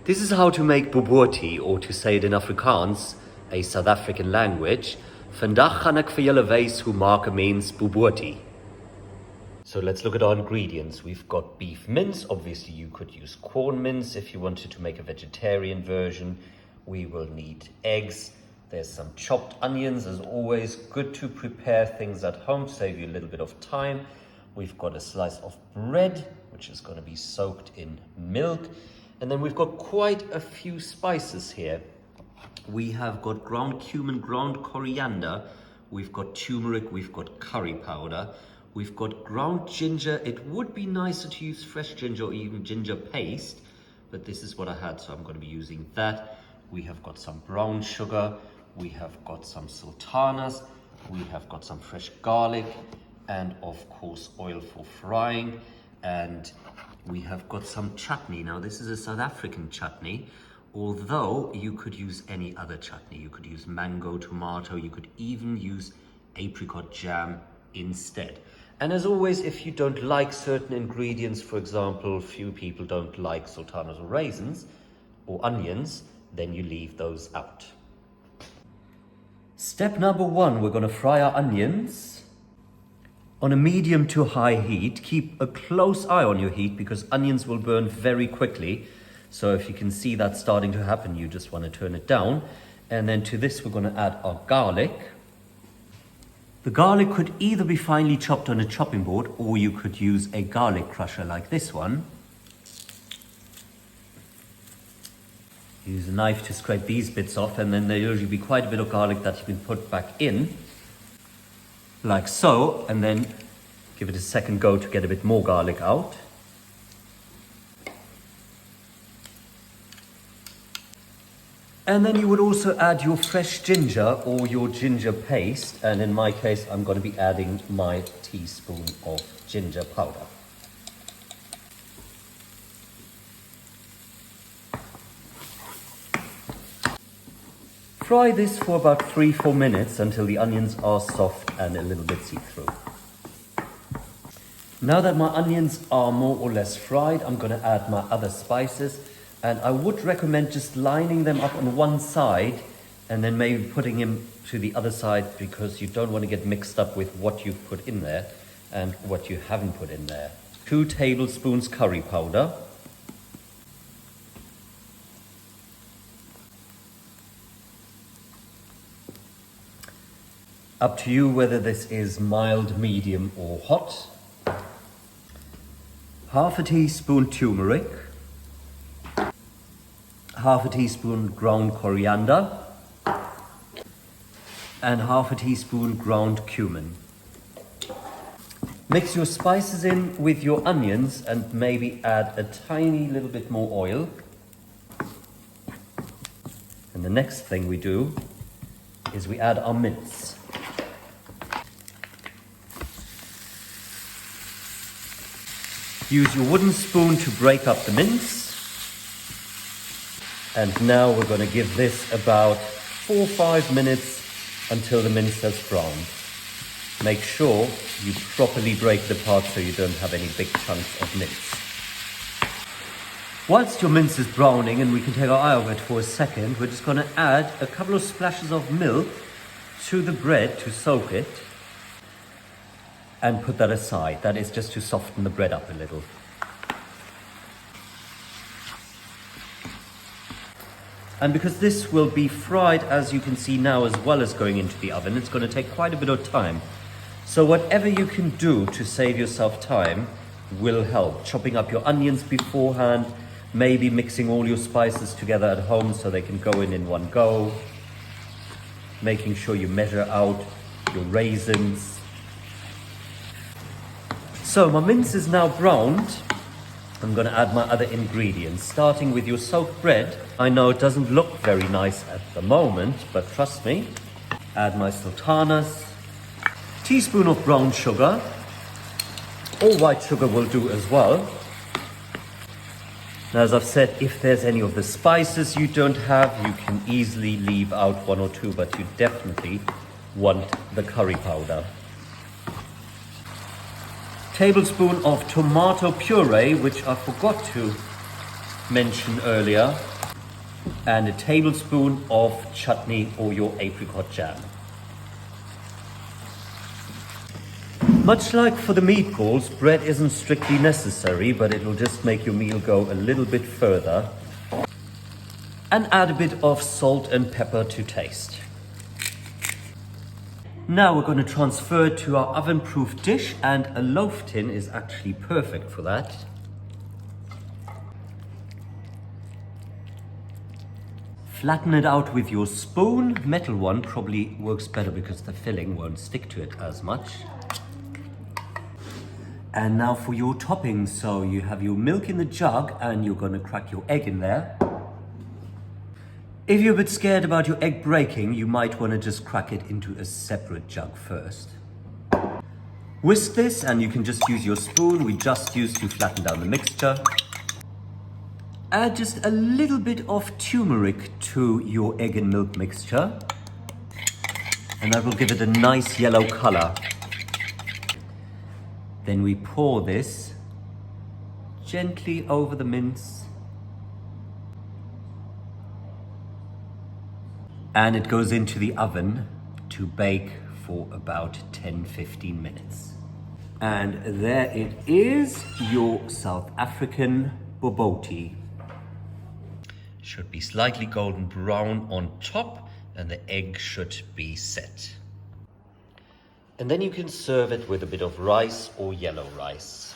This is how to make Boboti, or to say it in Afrikaans, a South African language. Vandag gaan ek vir julle wys hoe maak 'n mens Boboti. So let's look at our ingredients. We've got beef mince. Obviously you could use corn mince if you wanted to make a vegetarian version. We will need eggs. There's some chopped onions. As always, good to prepare things at home, save you a little bit of time. We've got a slice of bread, which is going to be soaked in milk. And then we've got quite a few spices here. We have got ground cumin, ground coriander. We've got turmeric, we've got curry powder. We've got ground ginger. It would be nicer to use fresh ginger or even ginger paste, but this is what I had, so I'm going to be using that. We have got some brown sugar. We have got some sultanas. We have got some fresh garlic, and of course oil for frying. And we have got some chutney. Now this is a South African chutney, although you could use any other chutney. You could use mango, tomato, you could even use apricot jam instead. And as always, if you don't like certain ingredients, for example, few people don't like sultanas or raisins or onions, then you leave those out. Step number 1, we're going to fry our onions on a medium to high heat. Keep a close eye on your heat because onions will burn very quickly. So if you can see that starting to happen, you just want to turn it down. And then to this, we're going to add our garlic. The garlic could either be finely chopped on a chopping board, or you could use a garlic crusher like this one. Use a knife to scrape these bits off, and then there'll usually be quite a bit of garlic that you can put back in, like so, and then give it a second go to get a bit more garlic out. And then you would also add your fresh ginger or your ginger paste, and in my case I'm going to be adding my teaspoon of ginger powder. Fry this for about 3-4 minutes until the onions are soft and a little bit see-through. Now that my onions are more or less fried, I'm going to add my other spices. And I would recommend just lining them up on one side and then maybe putting them to the other side, because you don't want to get mixed up with what you've put in there and what you haven't put in there. 2 tablespoons curry powder. Up to you whether this is mild, medium or hot. Half a teaspoon turmeric. Half a teaspoon ground coriander. And half a teaspoon ground cumin. Mix your spices in with your onions and maybe add a tiny little bit more oil. And the next thing we do is we add our mince. Use your wooden spoon to break up the mince. And now we're going to give this about 4 or 5 minutes until the mince has browned. Make sure you properly break the part so you don't have any big chunks of mince. Whilst your mince is browning, and we can take our eye off it for a second, we're just going to add a couple of splashes of milk to the bread to soak it. And put that aside. That is just to soften the bread up a little. And because this will be fried, as you can see now, as well as going into the oven, it's going to take quite a bit of time. So whatever you can do to save yourself time will help. Chopping up your onions beforehand, maybe mixing all your spices together at home so they can go in one go. Making sure you measure out your raisins. So my mince is now browned. I'm going to add my other ingredients, starting with your soaked bread. I know it doesn't look very nice at the moment, but trust me. Add my sultanas, teaspoon of brown sugar, or white sugar will do as well. Now, as I've said, if there's any of the spices you don't have, you can easily leave out 1 or 2, but you definitely want the curry powder. Tablespoon of tomato puree, which I forgot to mentioned earlier, and a tablespoon of chutney or your apricot jam. Much like for the meatballs, bread isn't strictly necessary, but it will just make your meal go a little bit further. And add a bit of salt and pepper to taste. Now we're going to transfer it to our oven-proof dish, and a loaf tin is actually perfect for that. Flatten it out with your spoon. Metal one probably works better because the filling won't stick to it as much. And now for your toppings. So you have your milk in the jug and you're going to crack your egg in there. If you're a bit scared about your egg breaking, you might want to just crack it into a separate jug first. Whisk this, and you can just use your spoon we just used to flatten down the mixture. Add just a little bit of turmeric to your egg and milk mixture, and that will give it a nice yellow color. Then we pour this gently over the mince. And it goes into the oven to bake for about 10-15 minutes. And there it is, your South African Boboti. Should be slightly golden brown on top, and the egg should be set. And then you can serve it with a bit of rice or yellow rice.